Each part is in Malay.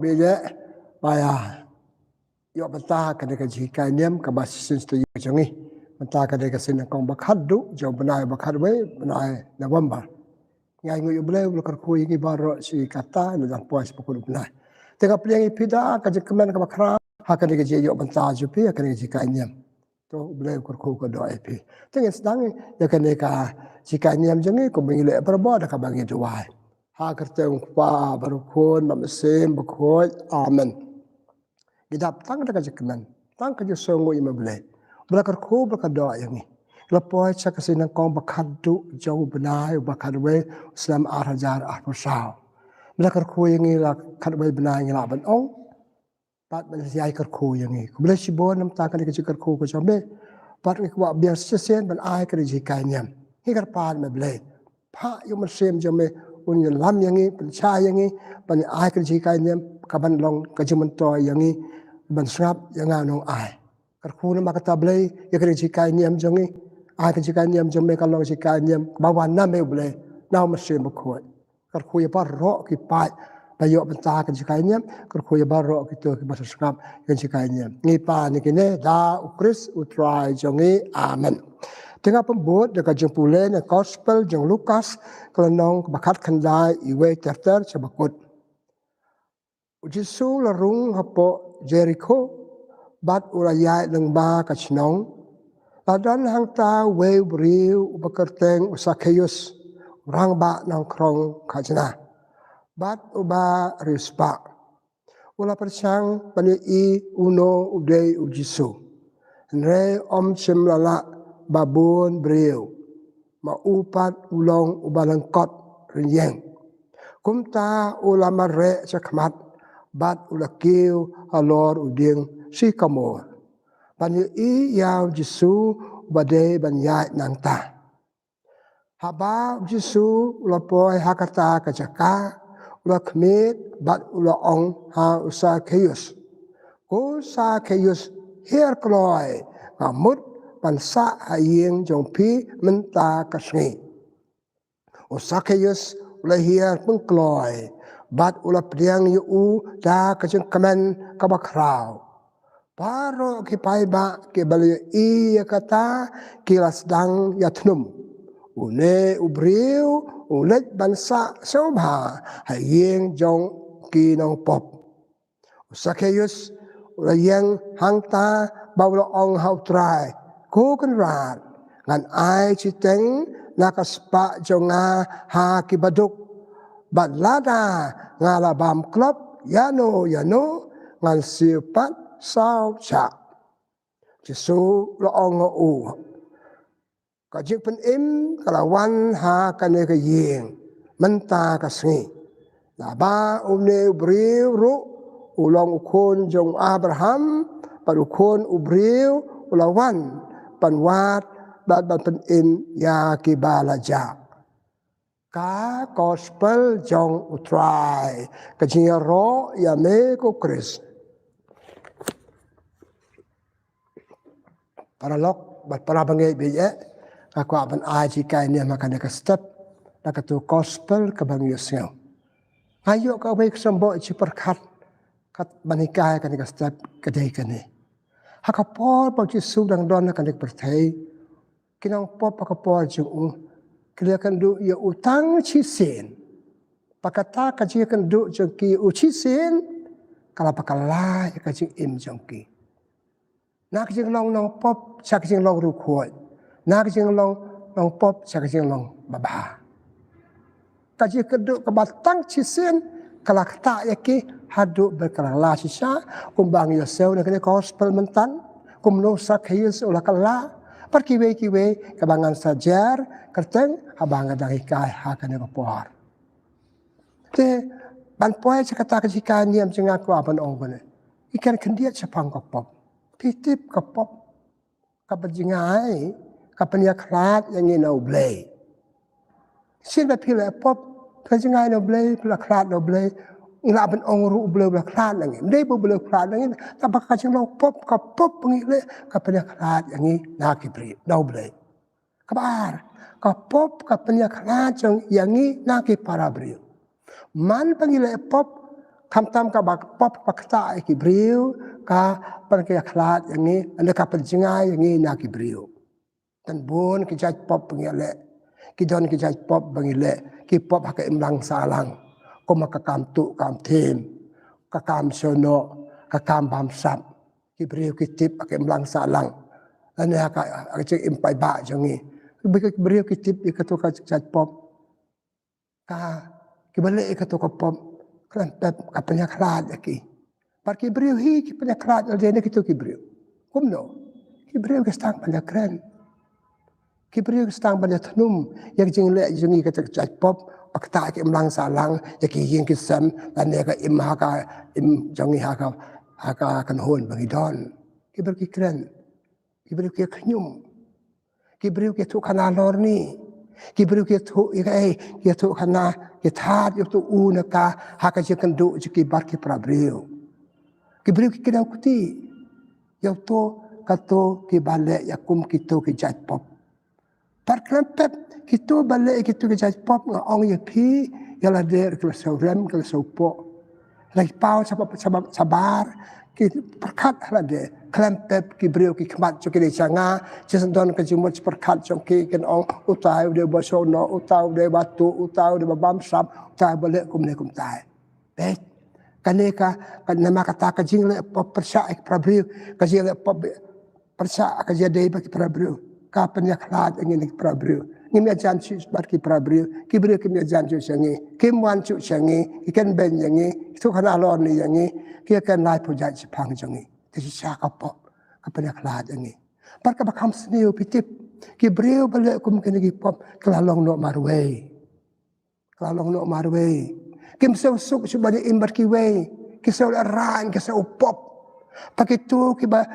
Bila baya yo bata kada ka jika niam ka basin stu jongi bata kada ka sin kong bakhadu jo banai bakhadwe banai November ngai ngu ble ble kar ku yi baro si kata na dang pois pukul banai tega pliang ipida ka jikmen ka bakhra ha kada ka je yo bata ju pi ka jika niam to ble kar ku ka do ip teng sedang ya kada ka jika niam jongi ko bingile perbo da ka bagi duai ha kerteng pa barukun mamsem bakhoi amen gidap tang da kajiknan tang kaji songo ima bele belakar ko belakar doa yangi lapoi cha kasin kong bakhadu jau benai bakhadwe Islam arhajar ahpusau belakar ko yangi la khadwe benai ngila ban ong pat ben siai kar ko yangi bele sibon nam ta kan kaji kar ko ko jambe pat ni kwa biar sesen ban ai kan ji kai nyam hi kar pan me bele pha yu man sem jambe un lam yangi pen cha yangi pan ai kan ji kai nyam kaban long kaji man to yangi ban srap yang anong ai kar khu na makata blai ya kare chikai niam jongi ai kan chikai niam jome kalong chikai niam bawan na me blai naw ma sem ko kar khu ya par ro ki pai ba yo ban ta kan chikai niam kar khu ya bar ro ki to ki ba srap kan chikai niam ngi pa ni ki ne da ukris utrai jongi amen tengah pembut dekat jempule na gospel jong Lukas kelenong bakat kandai iwe terter sebakut Ujisu larung hapo Jericho bat urayai ng ba kachnong ladan hang ta we briu ubakerteng usakeyus rang ba nang krong kajna bat uba rispa ula persang pani I uno udei ujisu nre om chimlala babun briu ma upat ulong ubalangkot rinyeng kumta ulama re chakmat bat ulakil alor uding si kamor banyu I yaw jisu bade banyai nangta haba jisu ulapoi hakata kajaka ulakmit bat ulaong ha usa keyus ko sa keyus her kloi ngamut pansa hayeng jongpi menta kasngi usa keyus ulahir pengkloi bat ula priang yu da kajeng kamen kabakrau paro ki paiba ki bali I kata kilas dang yatnum une ubriu ulet bansa sobha hayeng jong ki nong pop usakeyus ula yang hangta bawla ong hautrai ko kan rat ngan ai chiteng nakaspa jonga ha ki baduk bat lada ngala bam klop yano ngan sipat sao cha jisu lo ong u kajik pen im kalawan ha kane ka yeng menta ka sngi la ba umne ubriu ru ulong ukon jong Abraham pan ukon ubriu ulawan panwat bat pen im ya ki balaja ka gospel jong utrai kajing ro ya me ko Chris paralok bat para bangai biye aku aban aji kai ni makan ka step da ka tu gospel ka bang yusyo ayo ka we sambo chi perkat kat banikai ka ka step ka dei ka ni haka por pa chi su dang don ka nek perthai kinang pop ka por chu keliakan du ya utang cisen pakata kajikan du jengki ucisen kala pakala ya kajing im jengki nak jeng long nong pop sak jeng long rukhoi nak jeng long nong pop sak jeng long baba kajikan du kabatang cisen kala kata yaki hadu berkala sisa kumbang yosel nak gospel mentan kumno sak hayus ulah kala perkiwe-kiwe kabangan sajar kerteng abang ada ikai hakane kapor te ban poe kata kejikan niam jengaku aban ongone ikan kendiat sepang kapop titip kapop kapajingai kapanya krat yang inau blay sin ba pila pop kajingai no blay pila krat no blay ila ban ongru blay bla krat nang ndai bu blay krat nang tapak kajing lo pop kapop ngile kapanya krat yang ni nakibri no blay kabar kapop kapanya krat yang ni naki para brio man pangile pop Kamtam ka pop pakta Kibriu ka pagkaklat yang ni anda ka penjengay yang ni na Kibriu. Dan bun kijaj pop pengile. Kidon kijaj pop pengile. Ki pop haka imlang salang. Ko makakam tu kam tim. Kakam sono, kakam bamsap. Kibriu kitip haka imlang salang. Anda haka cek impai ba yang ni. Kibriu kitip ikatu ka kijaj pop. Ka kibalik ikatu ka pop. Kelempep kapanya kelat lagi. Par Kibriu hi kapanya kelat alde ni kitu Kibriu. Kumno. Kibriu ke stang pada keren. Kibriu ke stang pada tenum yang jing le jungi kata caj pop pakta ke imlang salang ya ki yin kisam dan ya ka im haka im jangi haka kan hon bagi don. Kibriu ke keren. Kibriu ke kenyum. Kibriu ke tu kana lor ni. Kibriu ke tu ke tu kana Kitat itu unaka haka jekan do jeki barki prabriu. Kibriu kidau kuti. Yau to kato ki balik yakum kito ki jat pop. Par klempep kito balik kito ki jat pop nga ong ye pi yala der kala sau rem kala sau po. Lagi pau sabab sabar ki perkat hala de klempep Kibriu ki kemat jo ki de changa jesendon ka jumut perkat jo ki ken ong utai de basono utai de batu utai de babam sap utai balik kum ne kum tai. Bet kaneka kan nama kata ka jing le pop persa ek Prabriu ka jing le pop persa ka jade baki Prabriu ka penyaklat ngin Prabriu ngim ya jan chu barki Prabriu Kibriu kim ya jan chu sangi kim wan chu sangi ikan ben yangi tu kana lor ni yangi ki kan lai project pang jangi Tisi siya pop kapanaklat ini. Parka bakam seniu pitip Kibriu balik kum kinigi pop kelalong no marway. Kelalong no marway. Kim seu suk subani imbar kiway. Kisau ran kisau pop. Pakitu kiba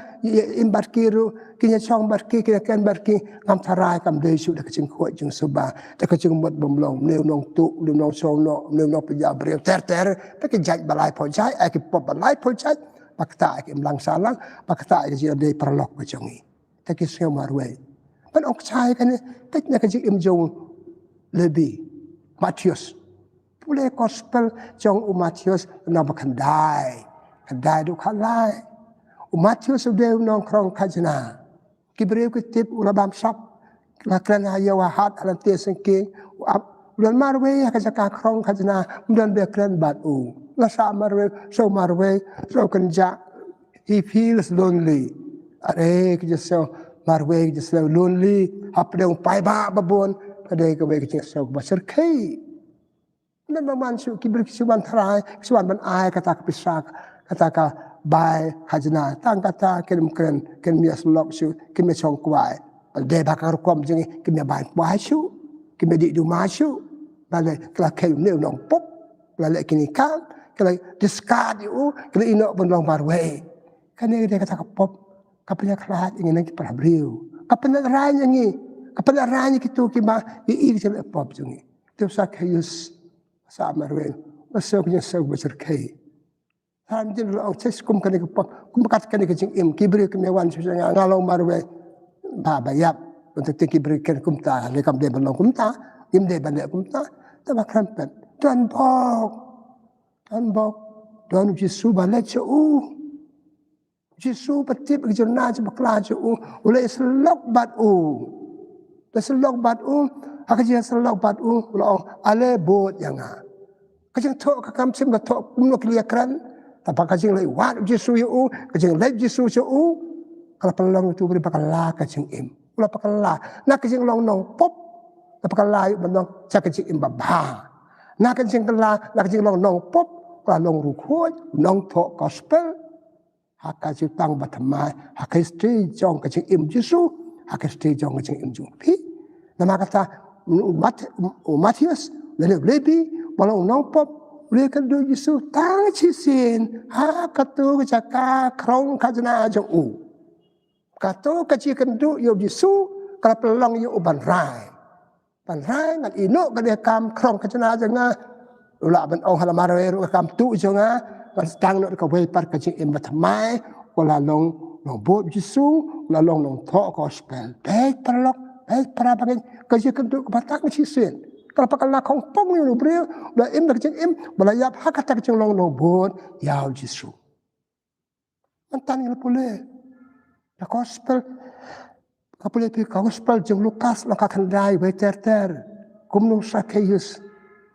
imbar kiru kinya chong barki kinya kan barki ngam tarai kam desu dak cing kuat jung suba dak cing mot bomlong neu nong tu neu nong sono neu nong pejabriu ter pakai jaj balai pojai aki pop balai pojai pakta ke imlang salang pakta ke jia de perlok bejongi taki sio marwe pan ok chai kan tek na ke ji imjong lebi Matius pule gospel jong Matius na bakandai kadai du khalai Matius de nong krong kajna Kibriu kitip ulabam sap la krana ya wahat alan te sengking ulan marwe ka jaka krong kajna ulan be kran bat u Lasa marwe, so kenja. He feels lonely. Are just so marwe just so lonely. Apa dia umpai babon. Pada ke baik just so basar kai. Memang mansu Kibriu kisuan tarai, kisuan ban ai kata kepisak, kata ka bai hajna. Tang kata kem mias lok su, kem chong kuai. Pada bakar kom jengi kem bai kuai su, kem di rumah su. Pada kelak neu nong pop. Lalek kini kam. Kalau discard itu, kalau inok pun long marway. Kan dia kata pop, kapanya kelat ingin lagi Prabriu. Kapanya ran gitu kima iir jadi pop jungi. Itu sakayus sa marway. Masuk punya sok besar kai. Han jadi orang ces kum kan pop, kum kat kan ke jing im Kibriu kemewan susah ngalong marway. Bayap untuk Kibriu kan kum ta, le kam de belong kum ta, im de balik kum ta, tak krampet. Tuan Tuan Yesus balik jauh. Yesus petip kerjana sebeklah jauh. Oleh selok bat selok bat akajian selok bat ulang ale bot yang kajang tok kakam sim ka tok kumno keliakran. Tapi kajang lagi wat Yesus kajang lagi Yesus jauh. Kalau pelong itu beri bakal lah kajang im. Ulah bakal lah. Nak kajang long nong pop. Bakal lah yuk menong cak kajang im babah. Nak kajang telah nak kajang long nong pop. Kalau rukut, nong tok gospel, haka jutang batamai, haka istri jong kacing im Yesu, haka istri jong kacing im jung pi. Nama kata Matius, lalu lebi, walau nong pop, boleh kado Yesu tang cisin, haka tu kacaka krong kajna jong u. Kato kacik kado yo Yesu, kalau pelong yo ban rai ngan ino kade kam krong kajna janga. Ulah ban ong halamare ru kam tu jonga pas tang no ka wei par ka jing im batamai wala long bot Yesu wala long tok gospel baik perlok baik para bagai ka jing kan tu batak ni sisen kalau pakai lah kong pong ni brio dah im dah kecing im belayap hak kata kecing long no bon yau Yesus mantan yang boleh the gospel kapoleh pi gospel jeng Lukas lang kakandai we ter kumnung Zacchaeus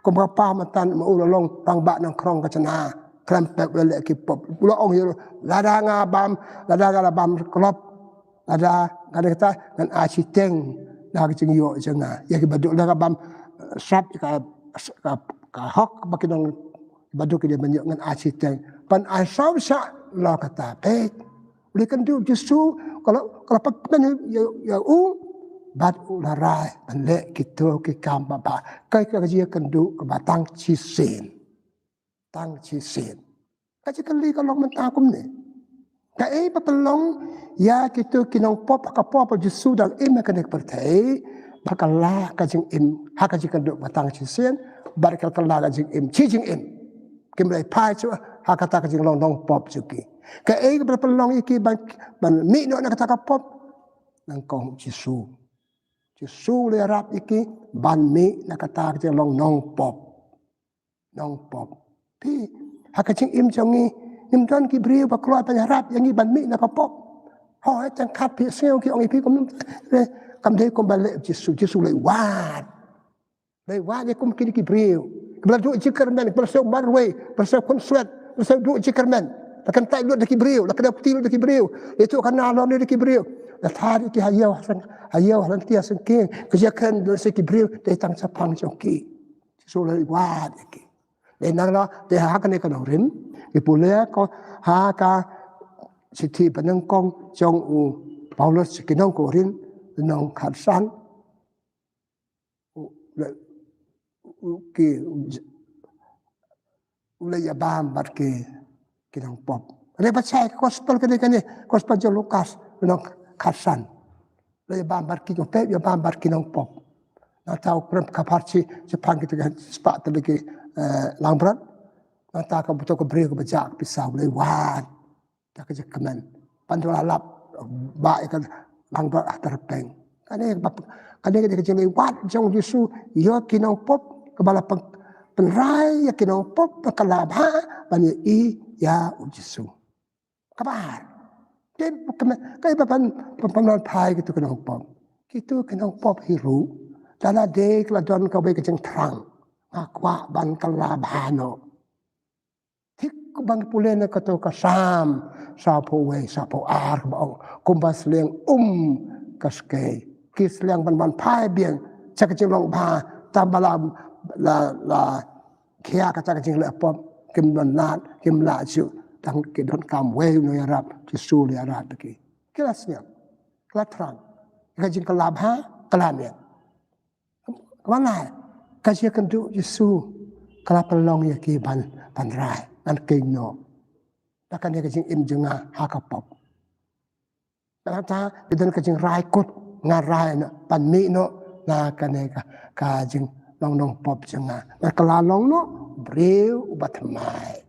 kum apa mantan mau long bang bak nang krong kacana krempek lele ki pop pula ong yo lada ngabam klop lada kata dan asiteng dah kecing yo jenga ya ki baduk lada bam sap ka hok bakinong baduk dia banyak ngan asiteng pan asau sa la kata pek boleh kan tu justru kalau pakai ya bat ularai balik kita ke kam bapa kai kerja kendu ke batang cisin tang cisin kaji kali kalau mentakum ni kai papelong ya kita kinong pop kapop justru dal im kan pertai bakalah kajing im ha kaji kendu batang cisin barkal kala kajing im cijing im kimlai pai chu ha kata kajing long long pop juki kai papelong iki ban mi no nak kata pop nang kong Yesus Yesus le rap iki ban mi nak kata ke long nong pop pi hakaching im jongi im don ki brio ba kloi pa rap yang i ban mi nak pop ho chang khat pi seo ki ong i pi kom le kam de kom ba le Yesus le wat ye kom ki brio kebla du jikermen kebla seo marwe kebla seo konslet kebla seo du jikermen lakan tai lu daki brio lakan ptil daki brio itu kana lo ni daki brio la thari ki hayau halan tia sengke kejakan do se ki brio de tang sapang joki so le wa de ki le nang lo de ha kan ka no rim ki pule ko ha ka sithi panang kong jong u Paulus ki nong ko rin nong khat san ki le ya bam bat ki nong pop le ba sai gospel ka ni gospel jo Lukas nong khat san le bam bar ki pe ya bam bar ki nong pop na tau prem kaparchi Jepang kita spat lagi langbrat na ta ka buto ko bre ko bajak pisau le wan ta ka jekaman pandola lap ba ka langbrat terpeng kane ka jeng le wat jong Yesu yo ki nong pop ka bala penrai ya ki nong pop ka labha ban i ya Yesu kabar kai papan pai gitu kenong pop gitu kenong pop hiru dala de kala don ka be keceng trang akwa ban kalabhano tik ban pulen ka to ka sam sapo we sapo ar bong kumbas leng kaske kis leng ban pai bien chakaching long ba tambalam la kia ka chakaching le pop kim don nat kim la chu tang ke don kam we no yarap Yesu le yarap ki kelasnya kelatran kajing kelabha kelamian mana kajing kendu Yesu kelapelong ya ki ban rai an kengno takan ya kajing im jenga hakapop ta den kajing rai kut ngarai na pan mi no na kaneka kajing long nong pop jenga na kelalong no breu ubatmai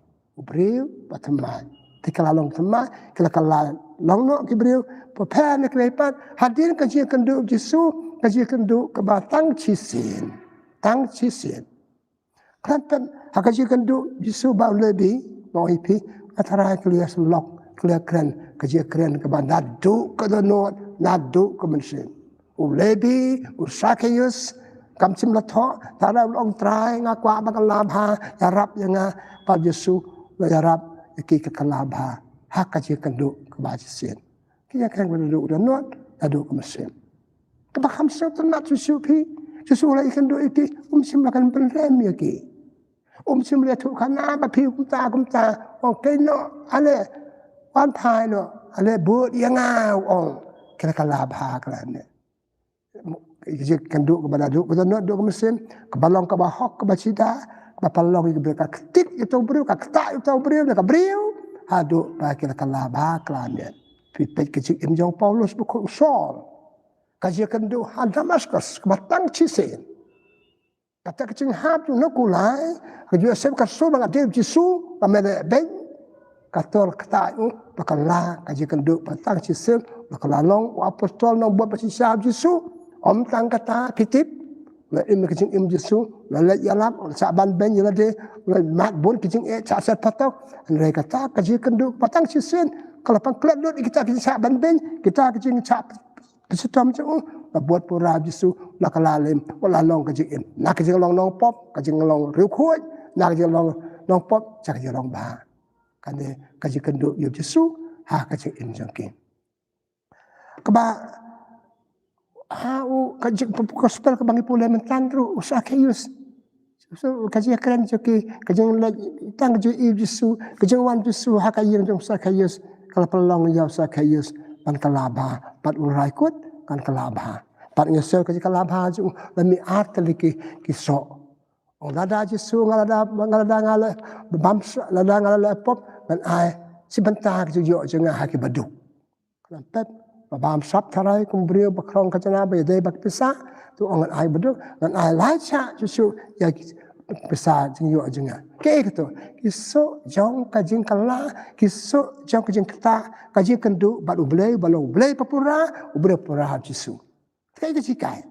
brio batamai tikalalong tamai kalakalong no ki brio papa ne klepat hadir ka ji kendu Yesu ka ji kendu ka batang cisin kan ka ji kendu Yesu ba lebi mo ipi atara klias lok klia kren ka ji kren ka banadu ka no nadu ka mensin u lebi u Zacchaeus kam sim la tho tara long trai ngakwa bakalabha yarap yanga pa Yesu yarap ki kalabha hak kaji kendu ke bajisen ki kan kendu dan not adu ke mesin ke bakam tenat susupi susula kendu iki sim lakan penrem ya ki sim le tu kana ba pi kumta oke no ale wan thai no ale bu yanga ong ke kalabha kalane ki kendu ke badadu ke not do ke mesin ke balong ke bahok ke bacida bapalong yang berka ketik itu beriu ka ketak itu beriu ka beriu hadu bagi la kalaba klamian pipet kecil imjong Paulus buku Saul kaji kendu Damaskus kebatang cisin kata kecil hab tu nakulai kaji sem kasu bang ade Yesu pamene ben katol ketak bakala kaji kendu batang cisin bakalalong apostol nang buat pasisab Yesu om tang kata kitip la im kajing im Yesu la yalap sa ban ben yala de la mat bon kajing sa set patok andre kata kajing kenduk patang sisen kalau pangklat lut kita kajing sa ban ben kita kajing sa pesetam tu buat pura Yesu la kalalim wala long kajing im na kajing long nong pop kajing long riu khoi na kajing long nong pop sa kajing long ba kane kajing kenduk Yesu ha kajing im jangkin kaba hau kajik gospel ke bangi pula mentandru Zacchaeus so kajik keren joki kajik tang jo Yesu kajik wan Yesu hakayeng jong Zacchaeus kalau pelong ya Zacchaeus pan kalaba pat urai kut kan kalaba pat ngesel kajik kalaba ju lami arteliki kiso lada Yesu ngalada ngala bamsa lada ngala pop dan ai sebentar jo jenga haki baduk lampet Babam sap tarai kumbrio bakrong kacana bayade bak pisa tu ongan ai beduk dan ai lacha susu ya pisa jing yo jinga ke gitu kiso jong kajing kala kiso jong kajing kata kajing kendu balu belai papura ubre pura jisu ke jikai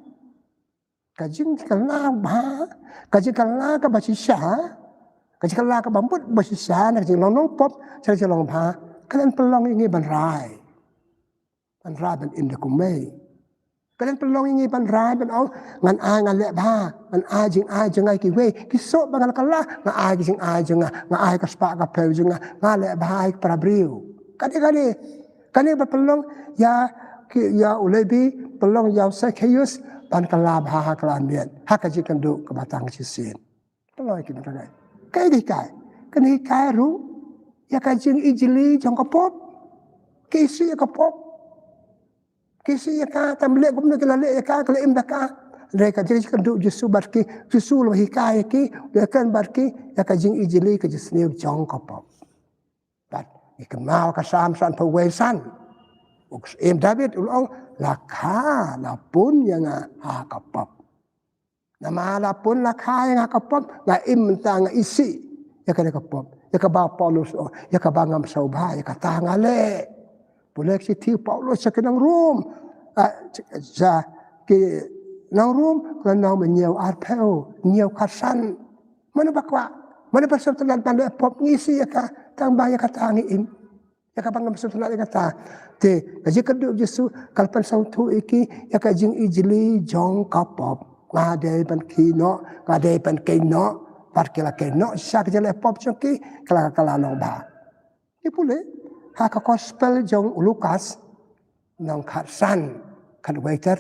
kajing kala ba kajing kala ka basisha kajing kala ka bambut basisha na kajing long pop cara long ba kalian pelong ini banrai ban ra ban im de kumei kalian pelong ini ban ra ban au ngan a ngan le ba ngan a jing ai ki we ki so bangal kala ngan a jing ai jinga ngan ai ka spa ka pe jinga ngan le ba ai para briu kani ba pelong ya ki ya ulebi pelong ya Zacchaeus ban kala ba ha kala mian ha ka ji kan du ka batang chi sin pelong ki ngai kai di kai kani kai ru ya ka jing ijili jong ka pop ki si ka pop kisi ya ka tamle gumna kala le ya ka kala im daka reka jadi kan du Yesu barki Yesu lo hikaya ki ya kan barki ya ka jing ijili ka jisne jong ka pop bat ikan mau ka sam san pa wesan uks im David ulong la ka la pun yang ha ka pop nama la pun la ka yang ka pop nga im ta nga isi ya ka pop ya ka ba Paulus ya ka ba ngam sauba ya ka ta ngale boleh si tiu Paulus sa kanang room sa ke nang room kanang menyew arpeo nyew kasan mana bakwa mana pasal telan tanda pop ngisi ya ka tang baya kata ngiim ya ka bangam pasal telan kata te kaji kedu Yesu kalpan sautu iki ya ka jing ijli jong kapop ngade pan kino ngade pan kino parkela kino sa ka jale pop choki kala nong ba ipule haka gospel jong Lukas nang kharsan kan waiter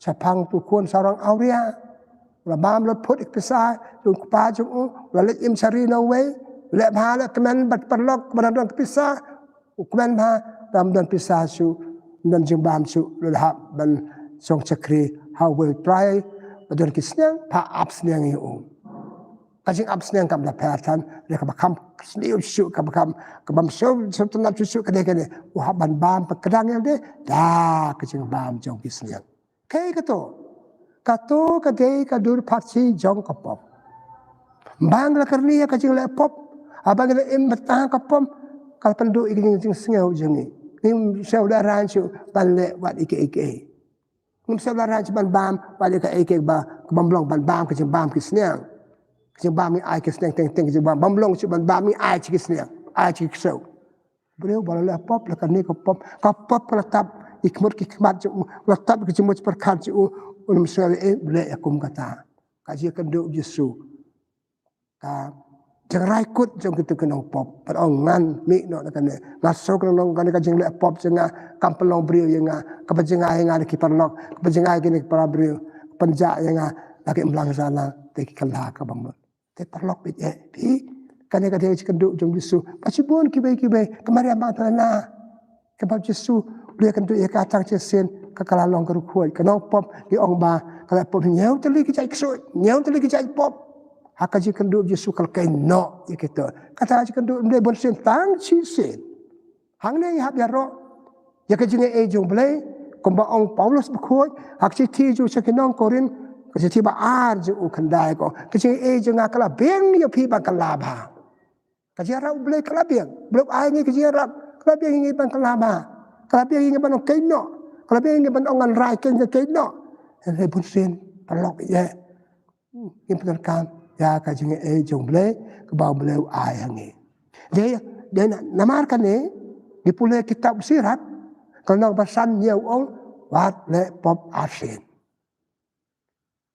sapang tukun sarang auria labam lot put ikpisa jong pa jong lalit im sari na we le bhala kemen bat perlok badan kpisa ukmen ba dam dan pisa su dan jong bam su lhap ban song chakri how will try badan kisnyang pa ups nyang yu kajing absneng kam la pertan le ka bakam sliu su ka bakam ka bam so tuna su ka de wa ban bam pa kadang yang de da kajing bam jong kisnya kai ka de ka dur paksi jong ka pop bang la karni ka jing le pop abang le im betah ka pop kal pendu iging jing sngeu jing ni saudara su ban le wat ike nim saudara ban bam wat ike ba bamblong ban bam ka jing bam kisnya jeng bami ai kisneng teng jeng bamblong cu ban bami ai kisneng ai kisau beliau bala pop la kan ni ko pop pelatap ikmut kikmat cu latap ke jemut perkat cu ulum sele bele akum kata kaji kendu Yesu ka jeng raikut jeng kitu kenong pop perongan mi no kan ngaso kenong kan jeng le pop jeng kampelong beliau yang ka jeng ai ngade ki perlok ka jeng ai gini para beliau penja yang lagi melang sana te kala ka bang te perlok bit pi kan ka de kendu jong Yesu pasibun kibai kemari amata na ke ba Yesu beliau kendu ya ka tang sen ka kala long ka rukhoi kenong pop di ong ba kala pop nyau teli ki jai kso nyau teli ki jai pop hakaji kendu Yesu kal kai no ikito kata ji kendu de bon sen tang chi sen hang ne hab ya ro ya ka jinge e jong blai komba ong Paulus bukhoi hak chi ti ju sa kenong Korin kasi tiba arju ukandai ko kasi ejo nga kala beng yo piba kalaba kasi ara ublay kala beng blok ay ngi kasi ara kala beng ngi ban kalaba kala beng ngi ban kaino kala beng ngi ban ongan rai ken kaino he bunsen perlok ye in penerkam ya ka jing jong ble ke bau ble ai hangi dia namarkan ni di pule kitab sirat kalau pesan dia wat le pop asin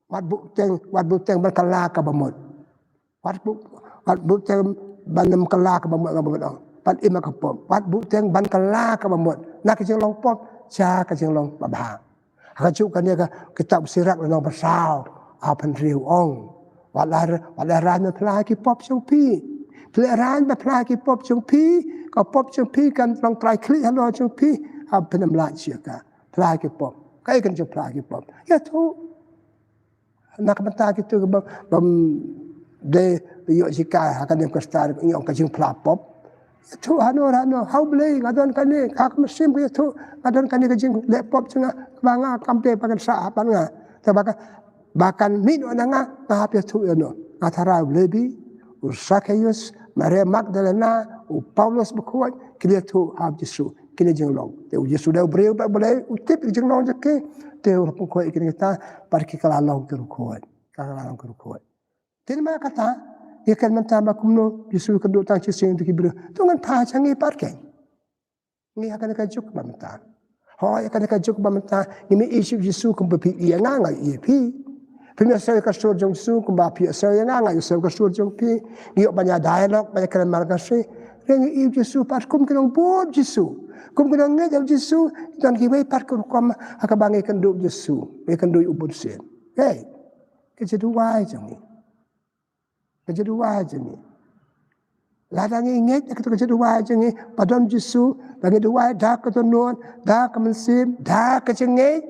wat buteng berkala ka bamut wat buteng banam kala ka bamut pat ima ka pop wat buteng ban kala ka bamut nak jing long pop cha ka jing long babha ka chu kan dia ka kitab sirat long pasal apan riu ong wat la ran pla ki pop chung pi pla ran ba pla ki pop chung pi ka pop chung pi kan long trai kli halo chung pi apan mla chia ka pla ki pop kai kan chung pla ki pop ya tu nak mata gitu bam de yo jika akan dem kastar yang kajing plapop tu hano how blay ngadon kani ak mesim ke tu ngadon kani kajing laptop cenga banga kampe pakan sa apa nga bahkan min onanga ngahap tu no ngatara lebi Zacchaeus Maria Magdalena Paulus berkuat kini tu hab Yesus kini jenglong te Yesus dah beri boleh utip jenglong jeke te pun ko kini kita parki kalalong ke kuat kalalong ke kuat tin ma kata ikan mentama kumno Yesus kedua tang cising tu kibru tungan pa changi parke ni akan kajuk bamta ho akan kajuk bamta ini isu Yesus kumpi ia nganga pi Pemia saya kasur jong su kumbapi saya nganga saya kasur jong pi ni banyak dialog banyak kelan margasi rengi iu Yesus pas kum kenong bod Yesus kum kenong ngejal Yesus dan kiwei par kum akabangi kenduk Yesus be kenduk ubud sen hey kejedua jangi kejedua jangi ladangi inget kejedua jangi padam Yesus lagi dua dah ketonun dah kemensim dah kecengai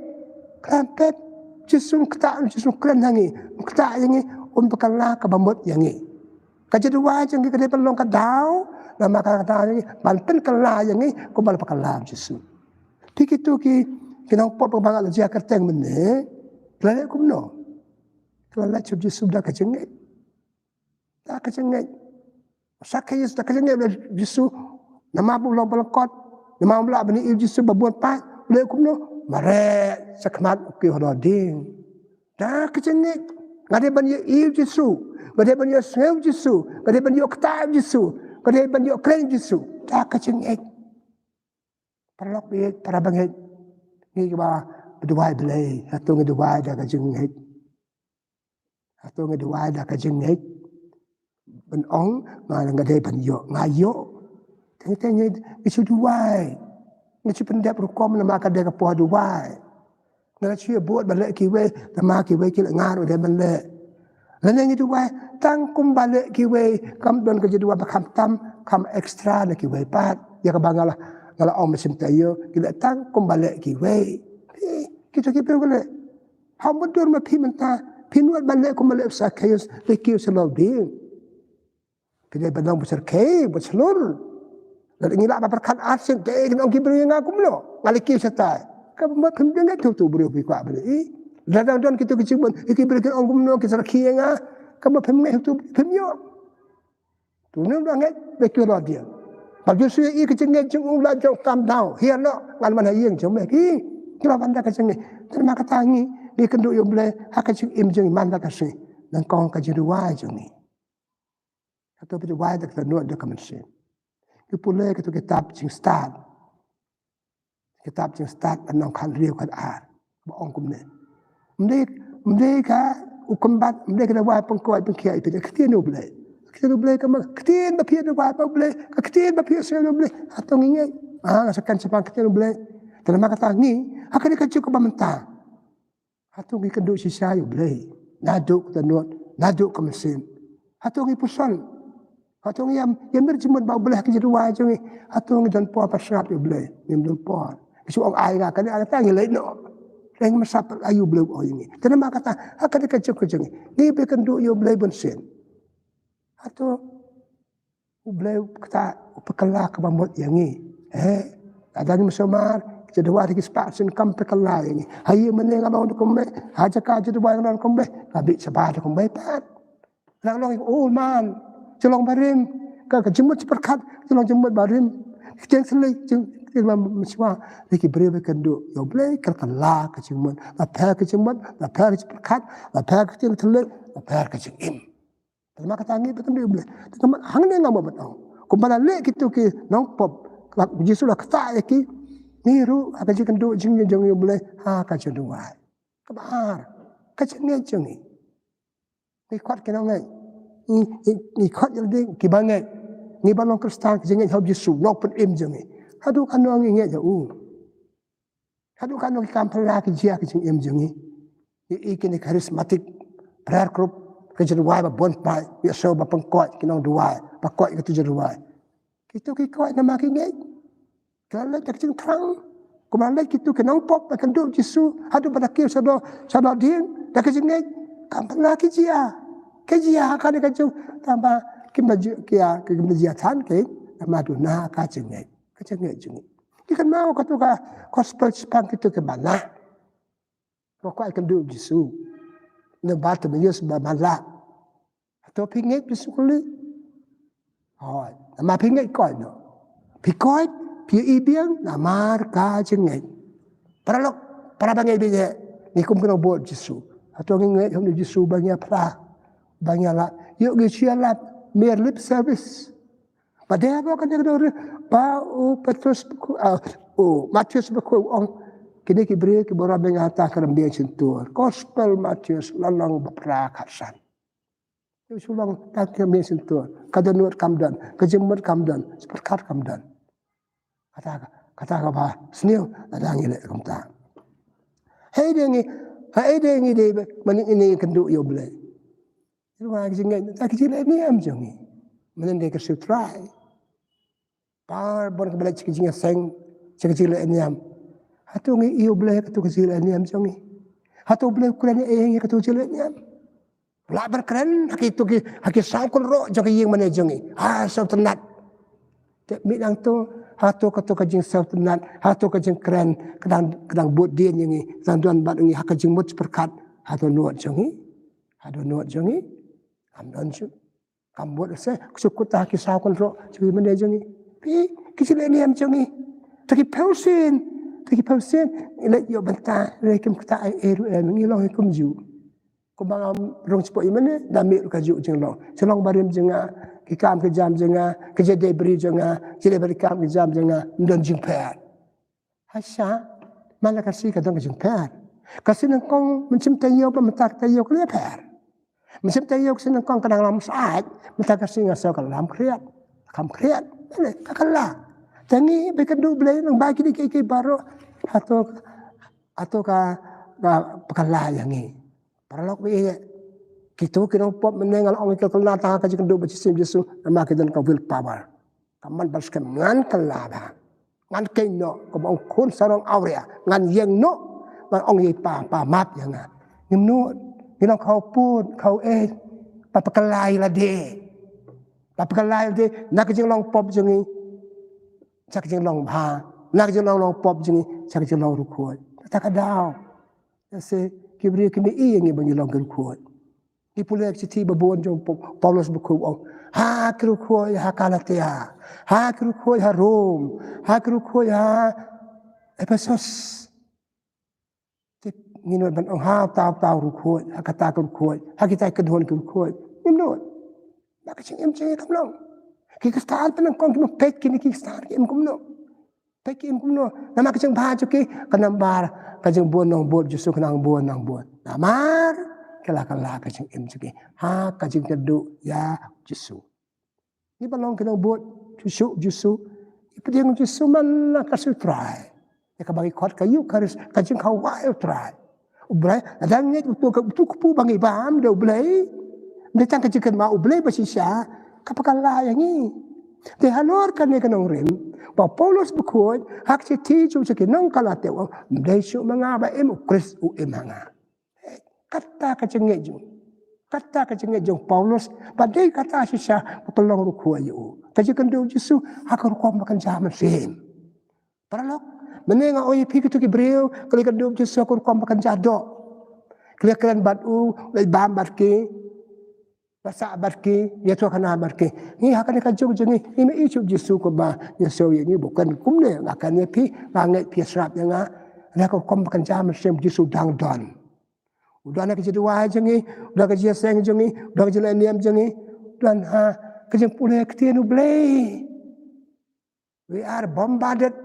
klampet Yesus kata Yesus keren hangi kata yangi bekala ka bamut yangi kejedua jangi kede pelong ka dau nama kata yangi banten kala yangi ko bal pakala Yesus tikitu ki kinang pop bangal dia kerteng mene lele kumno lele chub Yesus dah kecengai Zacchaeus dah kecengai Yesus nama bulan belakot nama bulan bani Yesus babuat pa lele kumno mare sakmat ki hoding dah kecengai ngade ban ye Yesus ngade ban ye seu Yesus ngade ban ye kta Yesus ngade ban ye kren Yesus dah kecengai perlok bi para banget ni ba berdua belai atau ngedua dah kecengai atau ngedua dah kecengai ben ong ngade ban yo ngayo tengah isu dua Nci pendap rukom nama ka de ka po duwai na chi buat balik kiwe nama kiwe ki ngar de balik lan ngi duwai tang kum balik kiwe kam don ka jedua bakam tam kam extra na kiwe pat ya ka bangala ngala om mesim tayo kila tang kum balik kiwe kita ki pe balik hamudur ma pi menta pinwat balik kum balik Zacchaeus de kiu selo ding pide badang besar ke beslur dan inilah apa perkat asin ke orang kibri yang aku melo ngaliki setai kamu pemdengar tu beri kuat beri dan kita kecibun kibri ke orang melo kita rakyat yang kamu pemdengar tu pemyo tu ni orang bekiro dia bagi saya ini kecengeng jeng ulah jeng tam down here no ngal mana yang jeng lagi kira banda kecengeng terima katangi ni kenduk yang boleh hak jeng jeng manda kasih dan kau kajiruai jeng ni atau berwai dak nuat dak kemensin Kipulai kita kitab cing start anong kan riu kan boong kumne mdeka ukumbat mdeka wa pengkoi pengkiai pede ketien ublai kama ketien bapia wa ublai ketien bapia sel ublai atong inge ngasakan sepang ketien ublai terima kata ngi akan dikacu ke bamenta atong ikendu sisa ublai naduk tanut naduk kemesin atong ipusan atau yang berjemut bau belah kerja dua je ni atau dan po pasrap dia boleh yang dan po isu orang air kan ada tangi lain no yang masap ayu boleh oh ini terima kata akan dikacau kerja ni dia berikan duk yo boleh bensin atau boleh kata pekala ke bamut yang ni ada ni musomar kerja dua lagi sepaksin kam pekala yang ni hayu meneng kalau untuk kombe haja kerja dua yang kombe habis sebab kombe pat lang oh man Celong barim, ka jemut seperkat, celong jemut barim, jeng selai, Meswa lagi beri berkendu. Ya boleh kertala kecingmun. Lapar kecingmun. Lapar kecingkat. Lapar kecing telut. Lapar kecing im. Terima kata angin berkendu boleh. Teman hang ni ngam betau. Kumpala lek gitu ki nong pop. Yesus lah kata ki. Niru kecing kendu jing jong boleh. Kecing dua. Kebar. Kecing jong ni. Ni kuat kenang ngai. Ni kuat jadi kibangai. Ni balong Kristen kecing hab Yesus. Nok pun im jong ni. Hadu kan orang ingat je. Hadu kan orang kampala kerja kecing im jong ni. Ini karismatik prayer group. Kerja dua bon pai. Biasa bapengkot kinong dua. Pakot itu je dua. Kita kikot nama kingat. Kalau kecing terang. Kumalai kita kinong pop akan duk Yesus. Hadu pada kira sadar dia. Dah kecing ingat. Kampala kerja. Kerja kan kecing tambah kemudian ke maduna kecing ingat. Kecengit jungi. Ikan mau kata ka gospel sepang kita ke mana? Kau akan duduk Yesus. Nampak tu Yesus bermala. Atau pingit Yesus kali. Oh, nama pingit kau no. Pikoi, pi ibiang nama kecengit. Para bangai biye. Ni kum kena buat Yesus. Atau ingat hom Yesus banyak lah. Yuk gisialat mere lip service. Padahal apa kan dia kata Pau Petrus Matius berku kini kibri kibora mengata kerembian sentur gospel Matius lalang berperakasan itu sulang tak kerembian sentur kadanur kamdan kejemur kamdan seperkat kamdan kata apa senil ada ngile kamta hei dengi de maning ini kenduk yo blai itu mah jingai tak kecil ni am jongi menendai kersutrai par bon kebala cikijinga seng cikijila eniam hatu ngi iyo bleh katu kejila eniam jongi hatu bleh kurani eyang katu kejila eniam la berkeren haki sangkul ro jongi yeng mane jongi sau tenat te midang tu hatu katu kejing sau tenat hatu kejing keren kadang buat dia ngi sanduan bat ngi hakajing mut perkat hatu nuat jongi amdon ju kambut se kusukut haki sangkul ro jongi mane jongi kecil ini am jongi taki pausin ilat yo banta rekem kata eru ngilong ikum ju kumbang rong spoi mana dami ka ju jenglong selong barim jenga kikam ke jam jenga kejade beri jenga jile beri kam ke jam jenga ndon jingpat hasya mana kasih kadang jingpat kasih nangkong menciptai yo pemetak tayo kleper menciptai yo kasih nangkong kadang lam saat metak kasih ngasau kalam kriat kam kriat kakala tangi bekendu blay nang bagi di kiki baro atau ka pakala yangi paralok be kitu kinong pop menengal ong ke kala ta ka jikendu bejisim Yesus nama kidan ka will power kaman baskem ngan kala ba ngan keno ko ong kun sarong aurea ngan yeng no ngan ong ye pa map yanga nimno kinong kau put kau papakalai la de papakalai de nak jing long pop jengi sak jing long ba nak jing long pop jengi sak jing long rukuat tak ada se kibri kimi i ngi bangi long rukuat ipule citi babon jong Paulus buku ha rukuat ha Galatia ha rukuat ha Rom ha rukuat ha Efesus ngino ban ha taw rukuat ha kata rukuat ha kita kedon rukuat nimno maka cing kamlong kikastaan pa ng kong pek kini kikastaan kim kumno pek kim kumno nama kacang baju ki kanambar kacang buon ng buon Yesus kanang buon namar kala kacang imjuki ha kacang kedu ya Yesus ni balong kanang buon Yesus ipediang Yesus man nakasutray ya kabagi kot kayu karis kacang kawai utray ublay adangnya tu kupu bangi bam do ublay Datang ke jikan mau beli bersisa, kapakala yang ini. Dihalor kan ni kanong rim, pa Paulus bukod, hak si tijo sa kinong kalatewa, mdeso mga ba Kris u imanga. Kata kacengit jong Paulus, padai kata siya, patulong rukuha yu. Kajikan do Jesu, hak rukuha makan jaman sim. Paralok, menenga oy pikitu kibreo, kalikan do Jesu hak rukuha makan jado. Kalikan batu, bambat ki, Basa barki, ya tu kana barki. Ni akan kajung jengi, ini isu jisu ko ba, Yesu ini bukan kumne, akan ni pi, banget pi serap yang ada ko kom kan jam sem jisu dang don. Udah nak jadi wah jengi, udah kerja seng jengi, udah kerja niam jengi, dan kerja pulih ketinu blay. We are bombarded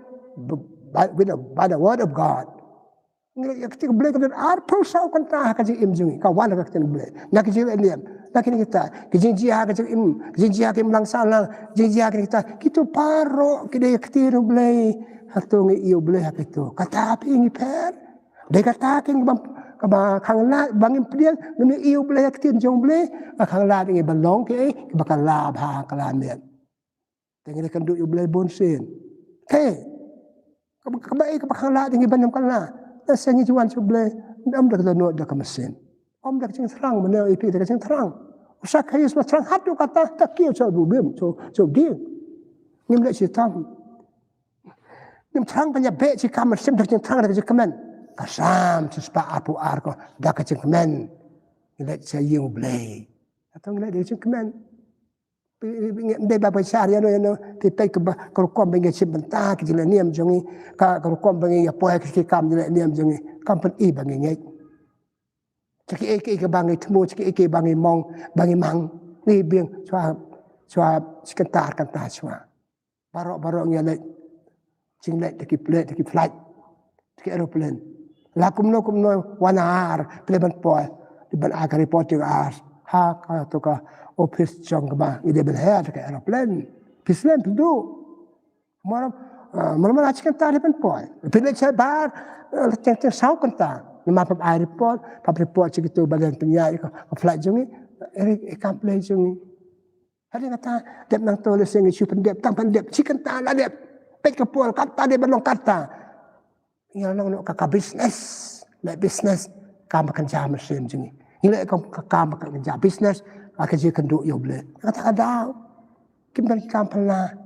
by the word of God. Ketika boleh kita arpul sau kanta kaji im jengi, kawan nak kita boleh. Nak kerja niam. Lakin kita kejinjia kejinjia ke melangsana kejinjia kita paro kita ketiru belai hatung iyo belai itu kata api ini per dia kata king kang la bangin pedial numi iyo belai ketir jong belai kang la ini balong ke bakal la bah kalamen tengene kan du iyo belai bonsen ke kabai kang la ini banam kan la sengi juan belai am dak no dak mesin om dak cing terang mana ipi dak cing terang usak hayus ma terang hatu kata tak kiu so rubim so dia nim le sitam nim terang banyak be ci kamar sim dak cing terang dak cing kemen kasam sespa apu arko dak cing kemen le sayung blay atau le dak cing kemen be ba besar ya no ti pe ko kom bengi sim benta ki le niam jongi ka ko kom bengi ya poe ki kam le niam jongi kampen i bengi ngai Caki eke bangi temu, caki eke bangi mong, bangi mang, ni biang cua sekentar kanta cua. Barok nya le, cing le teki plate, teki flight, teki aeroplane. Lakum no wanar, pleban poy, di ban akar report yang as, ka to ka office jong ba, ide ben her teki aeroplane. Pislen pindu. Malam sekentar di ban poy. Pilih saya bar, ceng sau kanta. Lima pap air report segitu badan penyiar flight jongi ikam play jongi ada kata dep nang tulis yang isu pendep tang pendep cikan ta la dep pek kepol kata dia belong kata ya nang ka business le business kam kan jam mesin jongi ile kam kan jam business akaji kan du yo ble kata ada kim dan kam pala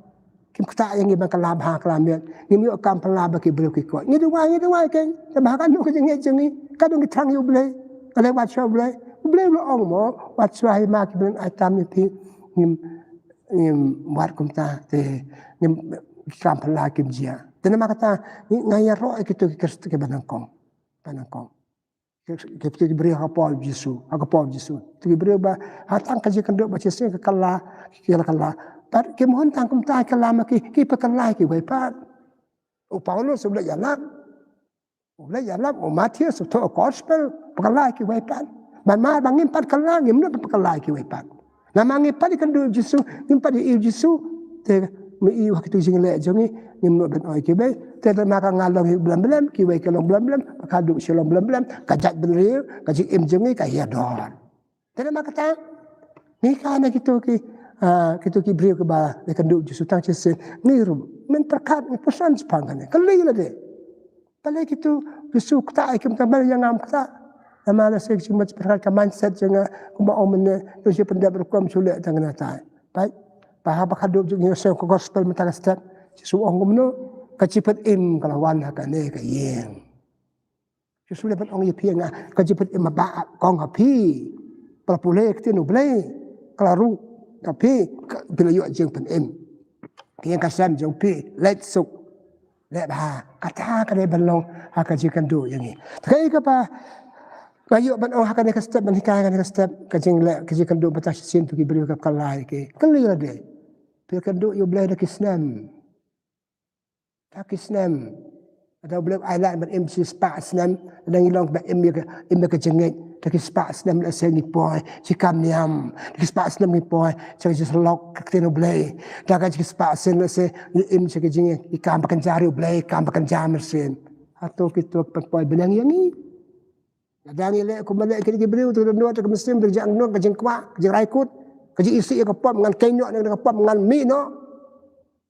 kim kata yang ibang kalabha kalamian ngimi kam pala ba ki bro ki ko ni duwa ken bahkan nu kejeng jengi kadung ki thang yu ble kale wat sho ble lo ong mo wat sho hai ma ki ben atam ni pi nim wat kum ta te nim kam pala kim jia tena ma kata ngaya ro ki to ki kerst ke banangkong ki bri ha Paul Jesu ki bri ba hatang kaji kan do ba chese ka kala But kemohon tangkum tai kalama ki pakalai ki wepat. O Paulo sudah jalan. O Matius to gospel pakalai ki wepat. Ban bangin pat kalang yum pakalai ki wepat. Na mangi pat kan do Jesu, nim pat i Jesu te mi i waktu jing le jongi nim no ben oi ki be te maka ngalong blam ki we kalong blam pakadu shalom blam kajat benril kajik im jongi ka ya dor. Te maka ta ni kana gitu ki kita ki beri ke ba dekan du Jesu tang cesen niru men perkat ni pesan sepangane kali la de pale kitu Jesu kta ai kem tambal yang am kta amana se cuma perkat ka mindset janga kuma omene Jesu pendap berkom sule tangana tai baik bah ba kadu ju se ko gospel mentang step Jesu ong kumno kacipet im kalawan hakane ka yeng Jesu le ong ye pianga kacipet im ba kong ha pi pelpule ketinu blai kelaru tapi bila yuk jeng pen em yang kasam jeng pi let suk let ba kata kade belong akan jikan du yang ni kai ka pa kayu ban oh akan ka step ban hikai kan ka step ka jeng le ka jikan du batas sin tu ki beri ka kalai ke kali la de pi kan du yu blai da kisnam atau belum island ban em si spa snam dan ilong ba em ka jengek taki spa snam la seni poy si kam niam taki spa snam ni poy so just lock keteno blay daga taki spa sen la se em si ka jengek ikam pakan jari blay kam pakan jammer sen atau kitu poy benang yang ni dadang ile ko male kini gibriu tu no ta muslim berjang no ka jeng kwa jeng raikut ka ji isi ka pom ngan kenyo ngan ka pom ngan mi no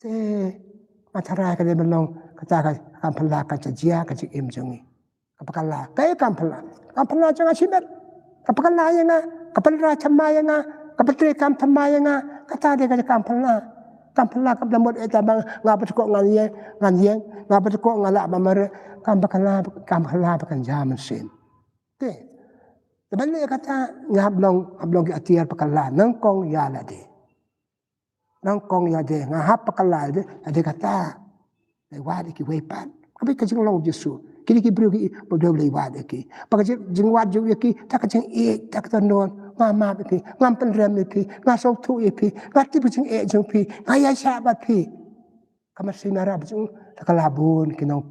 te matara ka de belong kata kampala ka jia ka ji em jongi kapakala kay kampala janga siber kapakala yang kapala chama yang kapatri kampama yang kata de ka kampala kapla mod eta bang ngapat ko ngan yang ngapat ko ngala mamare kampala pakan jaman sin te Balik kata ngablong ki atiar pakala nang kong ya la de. Nang kong ya de ngahap pakala de ade kata. Lai wad ki wepan. Kapi ka jing long Yesu. Kini ki bru ki bodo lai wad ki. Paka jing wad ju ki tak jing tak non ngama ki ngam pen rem ki ngasau tu ki ngati bu jing jing pi ngaya sabat pi. Kamar sinara bu takalabun kinong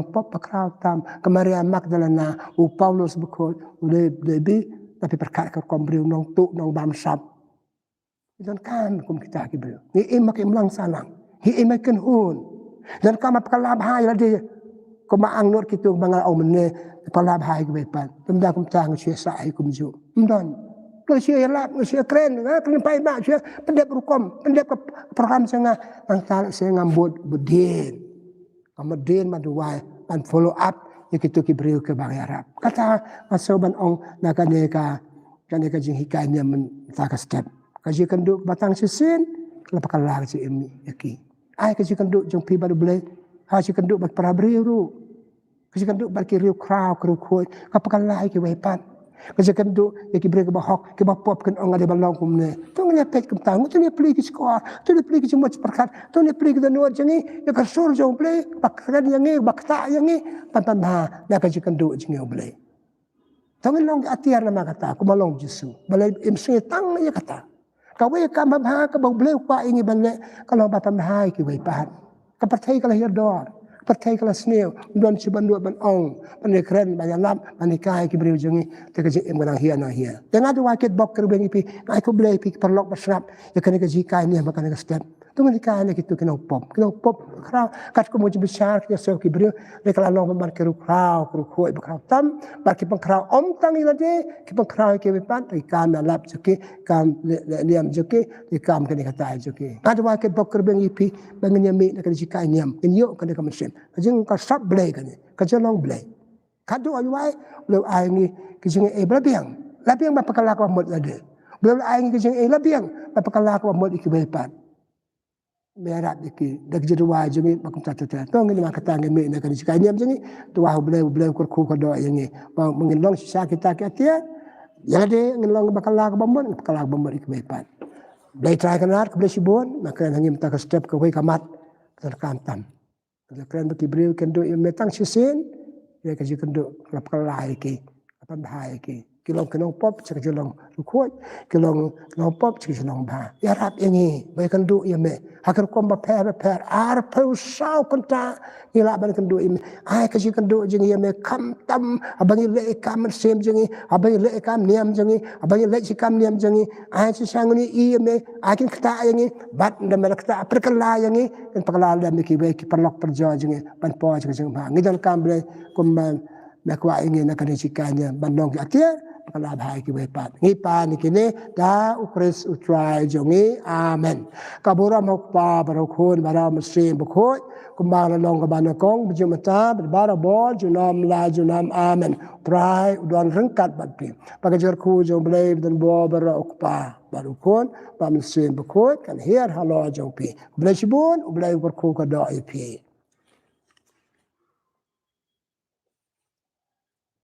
pop pakraw tam kamaria Magdalena u Paulus bukod lebi tapi perkat ke kombriu nong tu nong bamsap dan kan kum kita ki bro ni imak imlang salang hi imaken hun dan kama pakalab hai la de kuma ang nur kitu bangal au mene pakalab hai ki bepan tumda kum tang sia sai kum ju mdon sia lap sia keren keren pai ba sia pendep rukom pendep ke program sanga ang sia ngambut budin kemudian maduai dan follow up ikitu kibriu ke bang Arab kata masoban ong nakaneka jing hikanya men taka step kaji kenduk batang sisin lapakal lar si emi yaki ai kaji kenduk jong pi baru blai kaji kenduk bat parabriu ru kaji kenduk bat kiriu kraw kru khoi kapakal lai ki wepan kaji kenduk yaki bre ke bahok ke bapop kan ong ade balong kumne tu ngene pet kum tang tu ni pli ki skor tu ni pli ki semua perkat tu ni pli ki danur jangi ya kasur jong play bakran yangi bakta yangi pantan ha na kaji kenduk jingi blai tangin long atiar na kata ku malong Yesu balai imse tang ya kata kawe ka mabha ka blai pa ingi balle kalau batam hai ki wei pan ka pathai kala hirdor pathai kala sneu don siban do ban ong pan kren bayalam panikai ki briu jangi te kaji em ganang hia na hia tengah du wakit bok kerbengi pi ai ku blai pi perlok basrap ya kana kaji kai ni ba kana step tu ngi kai ni kitu kino pop kraw kat ko mo besar ki so ki briu le kala long ban keru kraw kru khoi ba kraw tam ba ki pan kraw om tang ila de ki pan kraw ki pan ai kan na lap jaki kam liam jaki ki kam kani kata jaki kat wakit bok kerbengi pi bangnya mi na kaji kai niam kinyo kana ka mesin kajing ka sab blai kani kajalong blai kadu ayuai le ai ngi kijing e labiang ba pakala ko mod ade le ai ngi kijing e labiang ba pakala ko mod ikibepan merah diki dak jedwa jemi bakum tata to ngi ma kata ngi me na kan sikai niam jengi to wa blai kur ku ko do yangi ba mengilong sisa kita ke atia ya de ngilong bakala ko bomon ikibepan blai try kanar ko blai sibon maka ngi mta ka step ko kai kamat terkantam keren baki briu kendo metang sisin ya kaji kendo lap kalai ki apa bahai ki kilong kenong pop cek jelong rukuat kilong pop cek jelong bah ya rap ini bai kendo ya me hakar kom ba per ar pau sau konta ila ban kendo ini ai kaji kendo jeng ya me kam tam abangi le kam sem jengi abangi le kam niam jengi abangi le sikam niam jengi ai si sanguni i me akin kata yangi bat ndam kata perkala yangi en pakala da me ki bai ki perlok perjo jengi ban po cek jeng bah ngidal kam ble kumban nakwa ingin na kanisikanya bandong atia pakala bahai ki wepat ngi pa ni kini da ukris utrai jongi amen kabura mokpa barokon bara mesin bokot kumbang long kabana kong bujumata berbara bol junam la junam amen trai udon rengkat batpi pagajar ku jong blai dan bo bara okpa barokon ba mesin bokot kan hier halo jong pi blai sibun blai berku ka do ipi